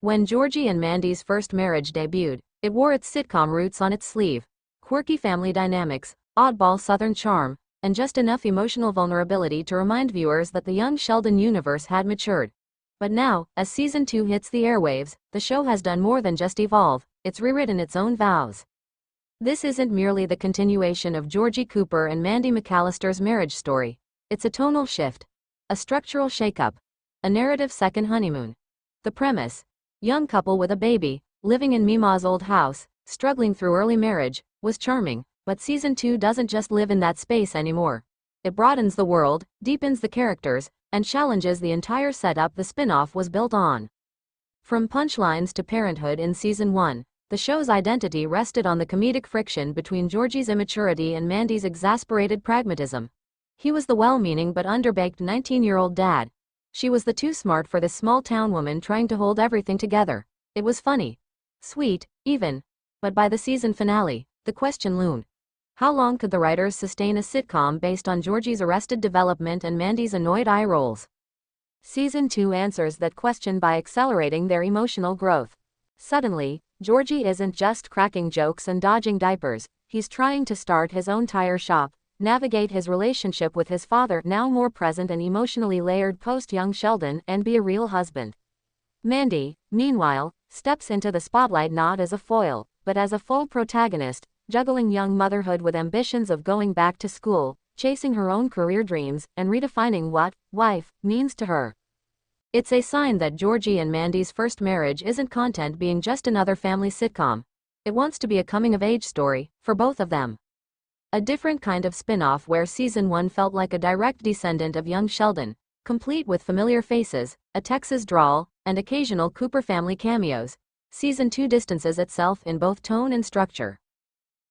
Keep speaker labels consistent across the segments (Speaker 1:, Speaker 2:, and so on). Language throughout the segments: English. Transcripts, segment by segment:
Speaker 1: When Georgie and Mandy's first marriage debuted, it wore its sitcom roots on its sleeve. Quirky family dynamics, oddball southern charm, and just enough emotional vulnerability to remind viewers that the young Sheldon universe had matured. But now, as season 2 hits the airwaves, the show has done more than just evolve, it's rewritten its own vows. This isn't merely the continuation of Georgie Cooper and Mandy McAllister's marriage story. It's a tonal shift, a structural shakeup, a narrative second honeymoon. The premise: young couple with a baby, living in Mima's old house, struggling through early marriage, was charming, but season 2 doesn't just live in that space anymore. It broadens the world, deepens the characters, and challenges the entire setup the spin-off was built on. From punchlines to parenthood in season 1, the show's identity rested on the comedic friction between Georgie's immaturity and Mandy's exasperated pragmatism. He was the well-meaning but underbaked 19-year-old dad. She was the too smart for this small-town woman trying to hold everything together. It was funny, sweet, even. But by the season finale, the question loomed. How long could the writers sustain a sitcom based on Georgie's arrested development and Mandy's annoyed eye rolls? Season 2 answers that question by accelerating their emotional growth. Suddenly, Georgie isn't just cracking jokes and dodging diapers, he's trying to start his own tire shop, navigate his relationship with his father, now more present and emotionally layered post-young Sheldon, and be a real husband. Mandy, meanwhile, steps into the spotlight not as a foil, but as a full protagonist, juggling young motherhood with ambitions of going back to school, chasing her own career dreams, and redefining what wife means to her. It's a sign that Georgie and Mandy's first marriage isn't content being just another family sitcom. It wants to be a coming-of-age story, for both of them. A different kind of spin-off where season 1 felt like a direct descendant of young Sheldon, complete with familiar faces, a Texas drawl, and occasional Cooper family cameos. Season 2 distances itself in both tone and structure.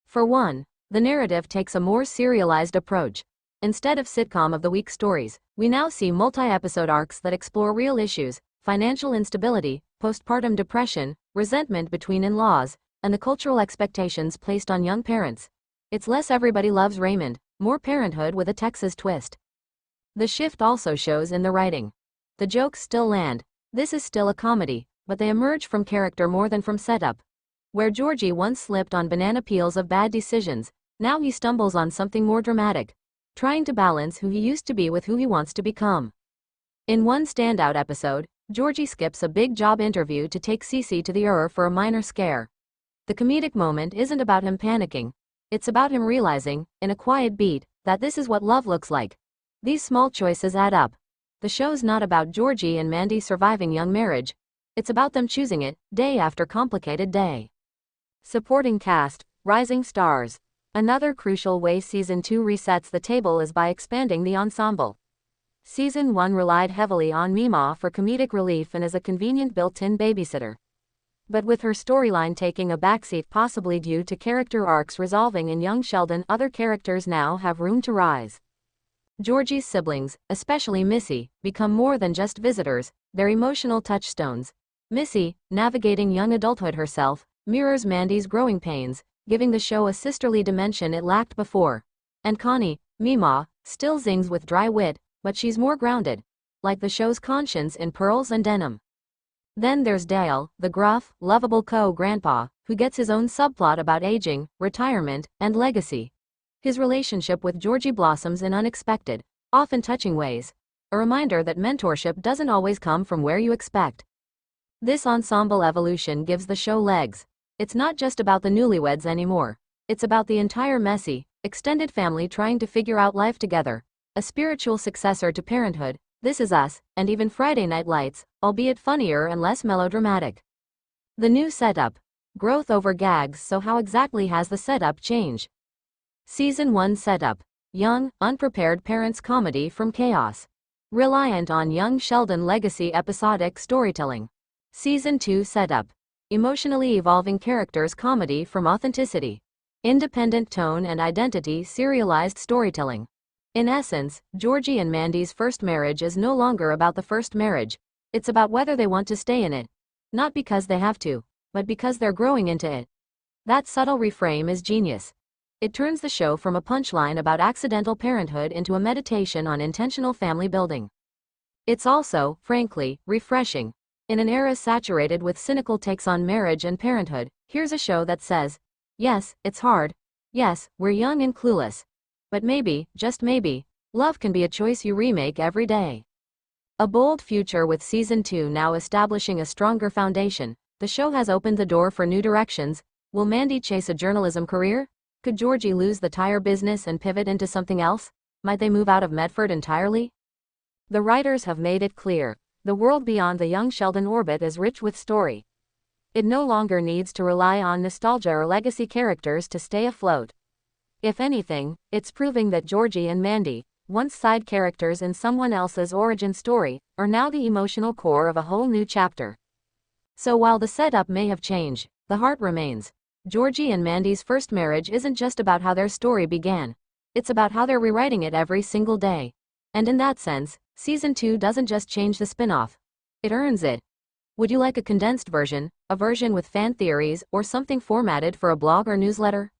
Speaker 1: For one, the narrative takes a more serialized approach. Instead of sitcom of the week stories, we now see multi-episode arcs that explore real issues: financial instability, postpartum depression, resentment between in-laws, and the cultural expectations placed on young parents. It's less Everybody Loves Raymond, more parenthood with a Texas twist. The shift also shows in the writing. The jokes still land. This is still a comedy, but they emerge from character more than from setup. Where Georgie once slipped on banana peels of bad decisions, now he stumbles on something more dramatic, trying to balance who he used to be with who he wants to become. In one standout episode, Georgie skips a big job interview to take Cece to the ER for a minor scare. The comedic moment isn't about him panicking. It's about him realizing, in a quiet beat, that this is what love looks like. These small choices add up. The show's not about Georgie and Mandy surviving young marriage. It's about them choosing it, day after complicated day. Supporting cast, rising stars. Another crucial way season 2 resets the table is by expanding the ensemble. Season 1 relied heavily on Mima for comedic relief and as a convenient built-in babysitter. But with her storyline taking a backseat, possibly due to character arcs resolving in young Sheldon, other characters now have room to rise. Georgie's siblings, especially Missy, become more than just visitors, they're emotional touchstones. Missy, navigating young adulthood herself, mirrors Mandy's growing pains, giving the show a sisterly dimension it lacked before. And Connie, Mima, still zings with dry wit, but she's more grounded, like the show's conscience in pearls and denim. Then there's Dale, the gruff, lovable co-grandpa, who gets his own subplot about aging, retirement, and legacy. His relationship with Georgie blossoms in unexpected, often touching ways, a reminder that mentorship doesn't always come from where you expect. This ensemble evolution gives the show legs. It's not just about the newlyweds anymore. It's about the entire messy, extended family trying to figure out life together. A spiritual successor to Parenthood, This Is Us, and even Friday Night Lights, albeit funnier and less melodramatic. The new setup. Growth over gags. So how exactly has the setup changed? Season 1 setup. Young, unprepared parents comedy from chaos. Reliant on young Sheldon legacy episodic storytelling. Season 2 setup. Emotionally evolving characters comedy from authenticity. Independent tone and identity serialized storytelling. In essence, Georgie and Mandy's first marriage is no longer about the first marriage. It's about whether they want to stay in it. Not because they have to, but because they're growing into it. That subtle reframe is genius. It turns the show from a punchline about accidental parenthood into a meditation on intentional family building. It's also, frankly, refreshing. In an era saturated with cynical takes on marriage and parenthood, here's a show that says, yes, it's hard. Yes, we're young and clueless. But maybe, just maybe, love can be a choice you remake every day. A bold future with season 2 now establishing a stronger foundation. The show has opened the door for new directions. Will Mandy chase a journalism career? Could Georgie lose the tire business and pivot into something else? Might they move out of Medford entirely? The writers have made it clear. The world beyond the young Sheldon orbit is rich with story. It no longer needs to rely on nostalgia or legacy characters to stay afloat. If anything, it's proving that Georgie and Mandy, once side characters in someone else's origin story, are now the emotional core of a whole new chapter. So while the setup may have changed, the heart remains. Georgie and Mandy's first marriage isn't just about how their story began. It's about how they're rewriting it every single day. And in that sense, Season 2 doesn't just change the spin-off. It earns it. Would you like a condensed version, a version with fan theories, or something formatted for a blog or newsletter?